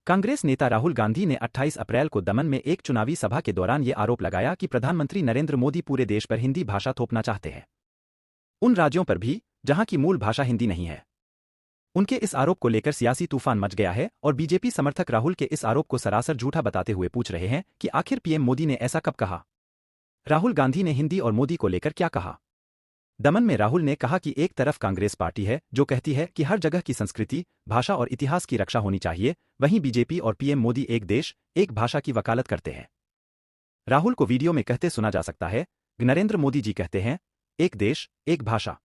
कांग्रेस नेता राहुल गांधी ने 28 अप्रैल को दमन में एक चुनावी सभा के दौरान ये आरोप लगाया कि प्रधानमंत्री नरेंद्र मोदी पूरे देश पर हिंदी भाषा थोपना चाहते हैं, उन राज्यों पर भी जहां की मूल भाषा हिंदी नहीं है। उनके इस आरोप को लेकर सियासी तूफान मच गया है और बीजेपी समर्थक राहुल के इस आरोप को सरासर झूठा बताते हुए पूछ रहे हैं कि आखिर पीएम मोदी ने ऐसा कब कहा। राहुल गांधी ने हिंदी और मोदी को लेकर क्या कहा? दमन में राहुल ने कहा कि एक तरफ कांग्रेस पार्टी है जो कहती है कि हर जगह की संस्कृति, भाषा और इतिहास की रक्षा होनी चाहिए, वहीं बीजेपी और पीएम मोदी एक देश, एक भाषा की वकालत करते हैं। राहुल को वीडियो में कहते सुना जा सकता है, नरेंद्र मोदी जी कहते हैं, एक देश, एक भाषा।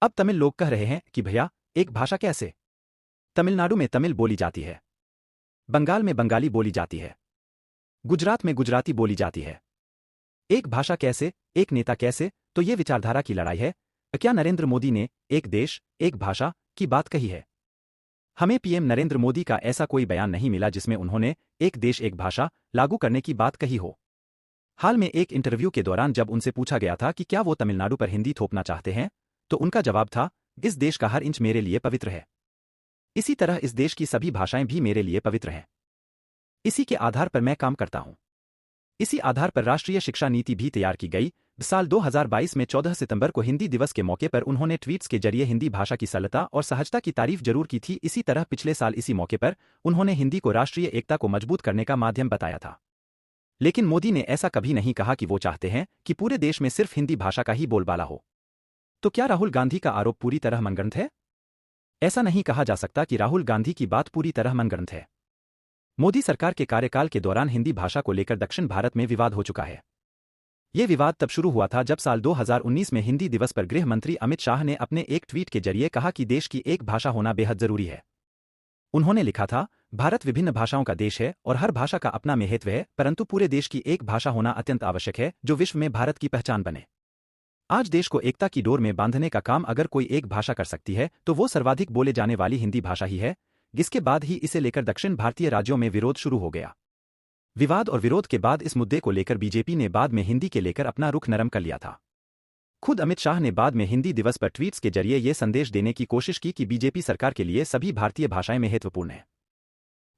अब तमिल लोग कह रहे हैं कि भैया, एक भाषा कैसे? तमिलनाडु में तमिल बोली जाती है, बंगाल में बंगाली बोली जाती है, गुजरात में गुजराती बोली जाती है। एक भाषा कैसे, एक नेता कैसे? तो ये विचारधारा की लड़ाई है। क्या नरेंद्र मोदी ने एक देश, एक भाषा की बात कही है? हमें पीएम नरेंद्र मोदी का ऐसा कोई बयान नहीं मिला जिसमें उन्होंने एक देश एक भाषा लागू करने की बात कही हो। हाल में एक इंटरव्यू के दौरान जब उनसे पूछा गया था कि क्या वो तमिलनाडु पर हिंदी थोपना चाहते हैं, तो उनका जवाब था, इस देश का हर इंच मेरे लिए पवित्र है। इसी तरह इस देश की सभी भाषाएं भी मेरे लिए पवित्र हैं। इसी के आधार पर मैं काम करता हूं। इसी आधार पर राष्ट्रीय शिक्षा नीति भी तैयार की गई। साल 2022 में 14 सितंबर को हिंदी दिवस के मौके पर उन्होंने ट्वीट्स के जरिए हिंदी भाषा की सरलता और सहजता की तारीफ जरूर की थी। इसी तरह पिछले साल इसी मौके पर उन्होंने हिंदी को राष्ट्रीय एकता को मजबूत करने का माध्यम बताया था। लेकिन मोदी ने ऐसा कभी नहीं कहा कि वो चाहते हैं कि पूरे देश में सिर्फ हिंदी भाषा का ही बोलबाला हो। तो क्या राहुल गांधी का आरोप पूरी तरह मनगढ़ंत है? ऐसा नहीं कहा जा सकता कि राहुल गांधी की बात पूरी तरह मनगढ़ंत है। मोदी सरकार के कार्यकाल के दौरान हिंदी भाषा को लेकर दक्षिण भारत में विवाद हो चुका है। ये विवाद तब शुरू हुआ था जब साल 2019 में हिंदी दिवस पर गृह मंत्री अमित शाह ने अपने एक ट्वीट के जरिए कहा कि देश की एक भाषा होना बेहद जरूरी है। उन्होंने लिखा था, भारत विभिन्न भाषाओं का देश है और हर भाषा का अपना महत्व है, परंतु पूरे देश की एक भाषा होना अत्यंत आवश्यक है जो विश्व में भारत की पहचान बने। आज देश को एकता की डोर में बांधने का काम अगर कोई एक भाषा कर सकती है तो वो सर्वाधिक बोले जाने वाली हिंदी भाषा ही है। जिसके बाद ही इसे लेकर दक्षिण भारतीय राज्यों में विरोध शुरू हो गया। विवाद और विरोध के बाद इस मुद्दे को लेकर बीजेपी ने बाद में हिंदी के लेकर अपना रुख नरम कर लिया था। खुद अमित शाह ने बाद में हिंदी दिवस पर ट्वीट्स के जरिए ये संदेश देने की कोशिश की कि बीजेपी सरकार के लिए सभी भारतीय भाषाएं महत्वपूर्ण हैं।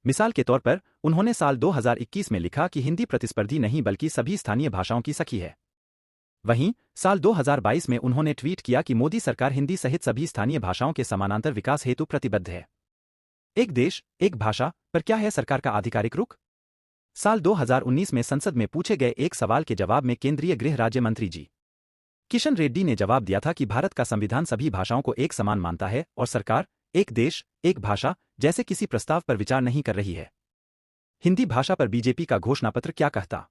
मिसाल के तौर पर उन्होंने साल 2021 में लिखा कि हिंदी प्रतिस्पर्धी नहीं बल्कि सभी स्थानीय भाषाओं की सखी है। वहीं साल 2022 में उन्होंने ट्वीट किया कि मोदी सरकार हिंदी सहित सभी स्थानीय भाषाओं के समानांतर विकास हेतु प्रतिबद्ध है। एक देश, एक भाषा पर क्या है सरकार का आधिकारिक रुख? साल 2019 में संसद में पूछे गए एक सवाल के जवाब में केंद्रीय गृह राज्य मंत्री जी किशन रेड्डी ने जवाब दिया था कि भारत का संविधान सभी भाषाओं को एक समान मानता है और सरकार एक देश, एक भाषा जैसे किसी प्रस्ताव पर विचार नहीं कर रही है। हिंदी भाषा पर बीजेपी का घोषणापत्र क्या कहता?